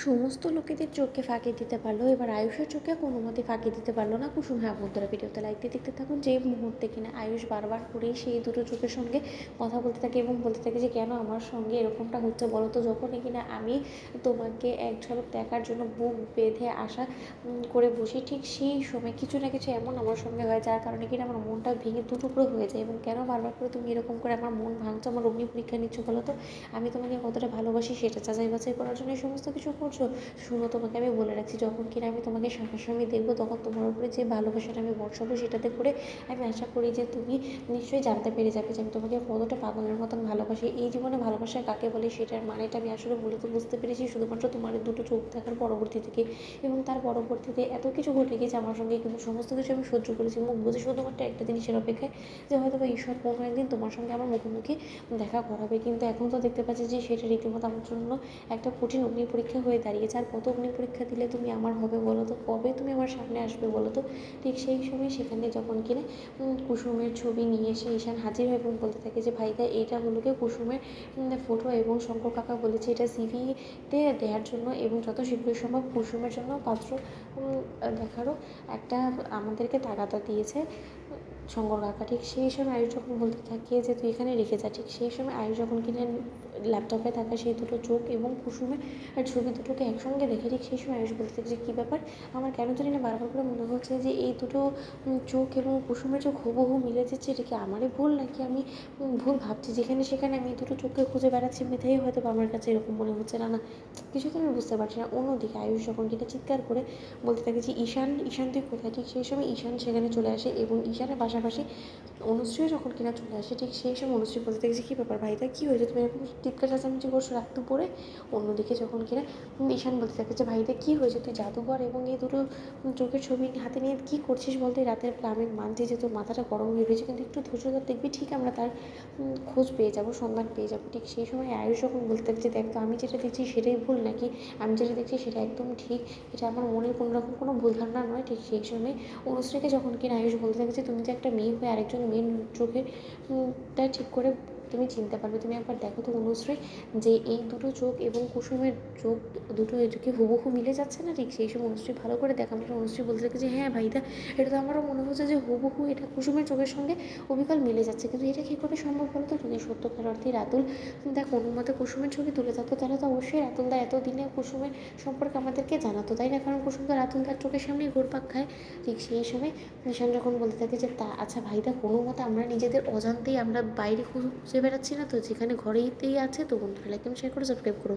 সমস্ত লোকেদের চোখকে ফাঁকি দিতে পারলো, এবার আয়ুষের চোখে কোনো মতে ফাঁকি দিতে পারলো না কুসুম। হ্যাঁ বন্ধুরা, ভিডিওতে লাইক দিয়ে দেখতে থাকুন। যে মুহূর্তে কিনা আয়ুষ বারবার করেই সেই দুটো চোখের সঙ্গে কথা বলতে থাকে এবং বলতে থাকে যে কেন আমার সঙ্গে এরকমটা হচ্ছে বলো তো, যখনই কিনা আমি তোমাকে এক ঝলক দেখার জন্য বুক বেঁধে আশা করে বসি, ঠিক সেই সময় কিছু না কিছু এমন আমার সঙ্গে হয় যার কারণে কিনা আমার মনটা ভেঙে দুটুকরো হয়ে যায়। এবং কেন বারবার করে তুমি এরকম করে আমার মন ভাঙছো, আমার অগ্নি পরীক্ষা নিচ্ছ বলো তো? আমি তোমাকে কতটা ভালোবাসি সেটা যাচাই বাছাই করার জন্য এই সমস্ত কিছু করছো? শুনো, তোমাকে আমি বলে রাখছি, যখন কিনা আমি তোমাকে সামনাসামনি দেখবো তখন তোমার উপরে যে ভালোবাসাটা আমি বর্ষাবো সেটাতে করে আমি আশা করি যে তুমি নিশ্চয়ই জানতে পেরে যাবে যে আমি তোমাকে কতটা পাগলের মতন ভালোবাসি। এই জীবনে ভালোবাসা কাকে বলে সেটার মানেটা আমি আসলে মূলত বুঝতে পেরেছি শুধুমাত্র তোমার দুটো চোখ দেখার পরবর্তী থেকে। এবং তার পরবর্তীতে এত কিছু ঘটে গেছে আমার সঙ্গে, কিন্তু সমস্ত কিছু আমি সহ্য করেছি মুখ বুঝে, শুধুমাত্র একটা জিনিসের অপেক্ষায় যে হয়তো বা ঈশ্বর কোনো একদিন তোমার সঙ্গে আমার মুখোমুখি দেখা করাবে। কিন্তু এখন তো দেখতে পাচ্ছি যে সেটা রীতিমতো আমার জন্য একটা কঠিন অগ্নি পরীক্ষা হয়ে দাঁড়িয়েছে। আর কত অগ্নি পরীক্ষা দিলে তুমি আমার হবে বলো তো? কবে তুমি আমার সামনে আসবে বলো তো? ঠিক সেই সময় সেখানে যখন কিনা কুসুমের ছবি নিয়ে এসে ঈশান হাজির হয় এবং বলতে থাকে যে ভাইদা এইটা হলো গিয়ে কুসুমের ফটো, এবং শঙ্কর কাকা বলেছে এটা সিভিতে দেওয়ার জন্য, এবং যত শীঘ্রই সম্ভব কুসুমের জন্য পাত্র দেখারও একটা আমাদেরকে তাগাদা দিয়েছে শঙ্কর কাকা। ঠিক সেই সময় আয়ুষ যখন বলতে থাকে যে তুই এখানে রেখে যা, ঠিক সেই সময় আয়ুষ যখন কিনা ল্যাপটপে থাকা সেই দুটো চোখ এবং কুসুমের আর ছবি দুটোকে একসঙ্গে দেখে, ঠিক সেই সময় আয়ুষ বলতে থাকে যে কী ব্যাপার, আমার কেন জানি না বারবার করে মনে হচ্ছে যে এই দুটো চোখ এবং কুসুমের চোখ হুবহু মিলে যাচ্ছে। এটা কি আমারই ভুল, নাকি আমি ভুল ভাবছি? যেখানে সেখানে আমি এই দুটো চোখকে খুঁজে বেড়াচ্ছি বিধায় হয়তো আমার কাছে এরকম মনে হচ্ছে। না না, কিছু তো আমি বুঝতে পারছি না। অন্যদিকে আয়ুষ যখন কিনা চিৎকার করে বলতে থাকে যে ঈশান, ঈশান তুই কোথায়? ঠিক সেই সময় ঈশান সেখানে চলে আসে এবং ঈশানের পাশাপাশি অনুশ্রীও যখন কিনা চলে আসে, ঠিক সেই সময় অনুশ্রী বলতে থাকে যে কী ব্যাপার ভাইদা, কী হয়েছে, তুমি এরকম চিৎকার চেঁচামেচি করছো রাত দুপুরে? অন্যদিকে যখন কিনা ঈশান বলতে থাকে যে ভাইদা কী হয়েছে, তুই জাদুঘর এবং এই দুটো চোখের ছবি হাতে নিয়ে কী করছিস বলতে? রাতের আমি মানছি যে তোর মাথাটা গরম হয়ে গেছে, কিন্তু একটু ধৈর্য ধর, দেখবি ঠিক আমরা তার খোঁজ পেয়ে যাবো, সন্ধান পেয়ে যাবো। ঠিক সেই সময় আয়ুষ যখন বলতে থাকে যে দেখ তো, আমি যেটা দেখছি সেটাই ভুল, নাকি আমি যেটা দেখছি সেটা একদম ঠিক, এটা আমার মনের কোনো রকম কোনো ভুল ধারণা নয়। ঠিক সেই সময় অনুশ্রীকে যখন কিনা আয়ুষ বলতে থাকে যে তুমি যে একটা মেয়ে হয়ে আরেকজন মেয়ের চোখে টা ঠিক করে তুমি চিনতে পারবে, তুমি একবার দেখো তো অনুশ্রী যে এই দুটো চোখ এবং কুসুমের চোখ দুটো এটাকে হুবহু মিলে যাচ্ছে না? ঠিক সেই সময় অনুশ্রী ভালো করে দেখা মাত্র অনুশ্রী বলতে থাকে যে হ্যাঁ ভাইদা, এটা তো আমারও মনে হচ্ছে যে হুবহু এটা কুসুমের চোখের সঙ্গে অবিকল মিলে যাচ্ছে, কিন্তু এটা কী করে সম্ভব বলো তো? যদি সত্যকার অর্থেই রাতুল দা কোনো মতে কুসুমের ছবি তুলে থাকতো তাহলে তো অবশ্যই রাতুল দা এতদিনে কুসুমের সম্পর্কে আমাদেরকে জানাতো, তাই না? কারণ কুসুম তো রাতুল দার চোখের সামনেই ঘুরপাক খায়। ঠিক সেই সময় নিশান যখন বলতে থাকে যে তা আচ্ছা ভাইদা, কোনো মতে আমরা নিজেদের অজান্তেই আমরা বাইরে খুঁজে বেড়াচ্ছি না তো, যেখানে ঘরেতেই আছে তো? বন্ধুরা লাইক এবং শেয়ার করে সাবস্ক্রাইব করো।